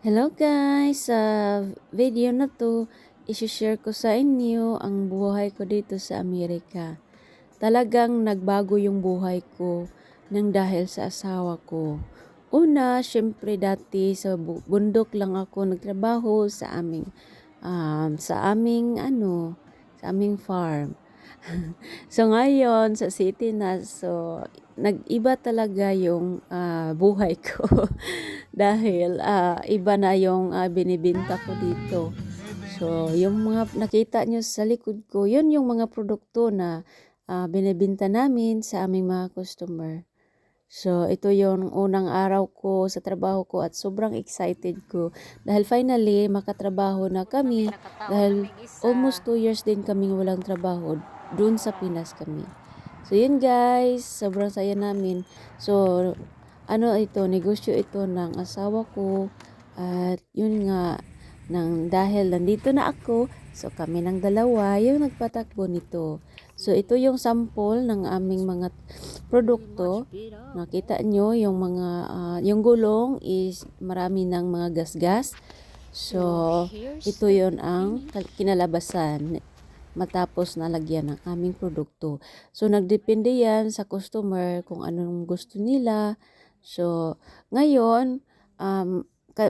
Hello guys! Sa video na to, isi-share ko sa inyo ang buhay ko dito sa Amerika. Talagang nagbago yung buhay ko nang dahil sa asawa ko. Una, syempre dati sa bundok lang ako nagtrabaho sa aming farm. So ngayon sa city na, so nag-iba talaga yung buhay ko dahil iba na yung binibenta ko dito. So yung mga nakita nyo sa likod ko, yun yung mga produkto na binibenta namin sa aming mga customer. So ito yung unang araw ko sa trabaho ko at sobrang excited ko dahil finally makatrabaho na kami dahil almost 2 years din kaming walang trabaho dun sa Pinas kami. So yun guys, sobrang saya namin. So negosyo ito ng asawa ko at yun nga dahil nandito na ako, so kami ng dalawa yung nagpatakbo nito. So ito yung sample ng aming mga produkto. Nakita nyo yung mga yung gulong is marami ng mga gasgas. So ito yon ang kinalabasan matapos nalagyan ng aming produkto. So nagdepende yan sa customer kung anong gusto nila. So ngayon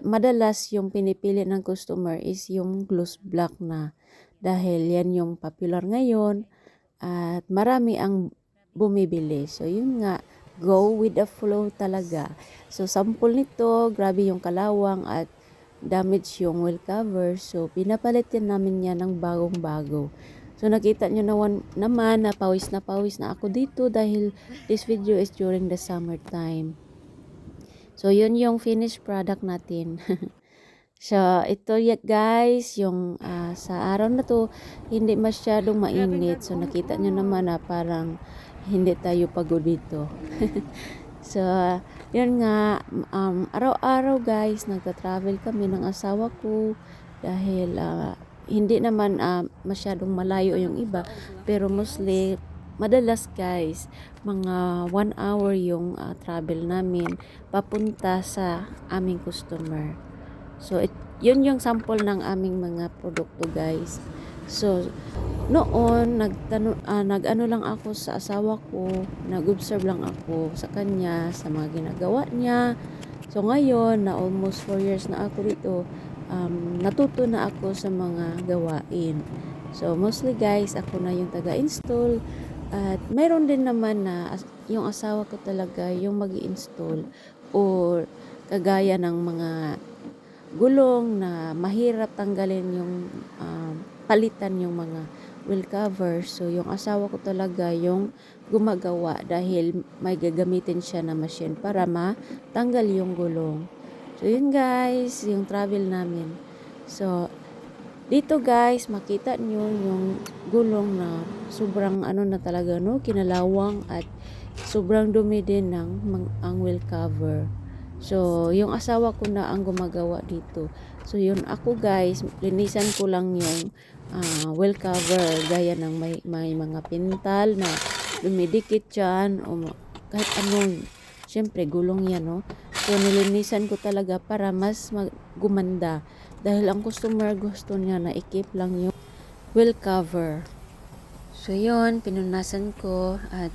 madalas yung pinipili ng customer is yung gloss black na dahil yan yung popular ngayon at marami ang bumibili. So yun nga, go with the flow talaga. So sample nito, grabe yung kalawang at damage yung wheel cover. So pinapalit din namin yan ng bagong-bago. So nakita nyo naman na pawis na ako dito dahil this video is during the summertime. So yun yung finished product natin. So, ito guys, yung sa araw na to, hindi masyadong mainit. So, nakita nyo naman na parang hindi tayo pagod dito. So, yun nga, araw-araw guys, nagta-travel kami ng asawa ko dahil hindi naman masyadong malayo yung iba. Pero mostly, madalas guys, mga 1 hour yung travel namin papunta sa aming customer. So, yun yung sample ng aming mga produkto guys. So, noon, nag-ano lang ako sa asawa ko, nag-observe lang ako sa kanya, sa mga ginagawa niya. So, ngayon, na almost 4 years na ako dito, natuto na ako sa mga gawain. So, mostly guys, ako na yung taga-install. At mayroon din naman na yung asawa ko talaga yung mag-install or kagaya ng mga gulong na mahirap tanggalin yung palitan yung mga wheel cover. So yung asawa ko talaga yung gumagawa dahil may gagamitin siya na machine para matanggal yung gulong. So yun guys, yung travel namin. So dito guys, makita nyo yung gulong na sobrang na talaga no, kinalawang at sobrang dumi din ng ang wheel cover. So, yung asawa ko na ang gumagawa dito. So, yun ako guys, linisan ko lang yung wheel cover gaya ng may mga pintal na dumidikit dyan o kahit anong, syempre gulong yan no. So, nilinisan ko talaga para mas gumanda dahil ang customer gusto niya na ikip lang yung wheel cover. So yun, pinunasan ko at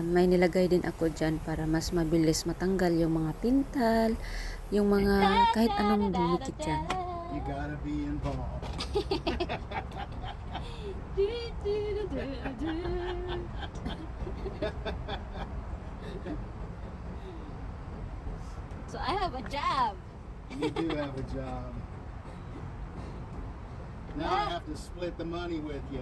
may nilagay din ako dyan para mas mabilis matanggal yung mga pintal, yung mga kahit anong dumikit dyan. You gotta be involved. So I have a job. You do have a job. Now I have to split the money with you.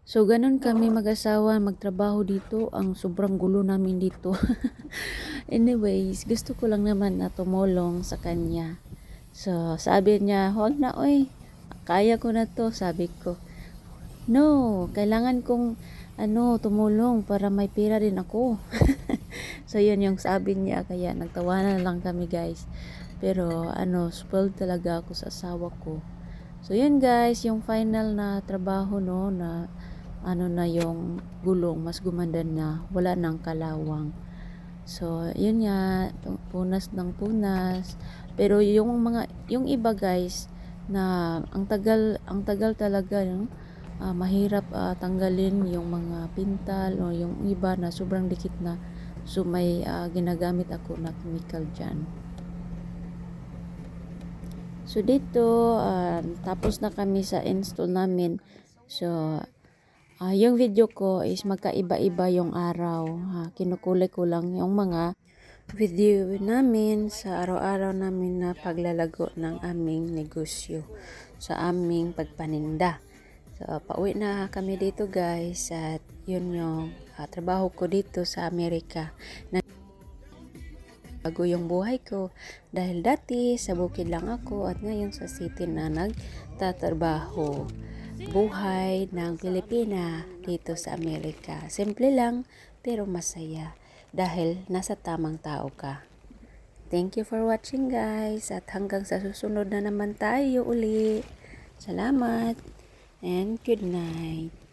So ganun kami mag-asawa magtrabaho dito, ang sobrang gulo namin dito. Anyways, gusto ko lang naman na tumulong sa kanya. So sabi niya, "Huwag na oy, kaya ko na to," sabi ko. No, kailangan kong tumulong para may pera din ako. So yun yung sabi niya, kaya nagtawanan lang kami guys. Pero spoiled talaga ako sa asawa ko. So yun guys, yung final na trabaho no na ano na yung gulong, mas gumanda na, wala nang kalawang. So, yun nga, punas ng punas. Pero yung iba guys, na ang tagal talaga, no? Mahirap tanggalin yung mga pintal o yung iba na sobrang dikit na. So, may ginagamit ako na chemical dyan. So, dito, tapos na kami sa install namin. So, yung video ko is magkaiba-iba yung araw. Kinukulay ko lang yung mga video namin sa araw-araw namin na paglalago ng aming negosyo sa aming pagpaninda. So, pauwi na kami dito guys at yun yung trabaho ko dito sa Amerika. Bago yung buhay ko dahil dati sa bukid lang ako at ngayon sa city na nagtatrabaho. Buhay ng Pilipina dito sa Amerika. Simple lang pero masaya dahil nasa tamang tao ka. Thank you for watching guys at hanggang sa susunod na naman tayo uli. Salamat and good night.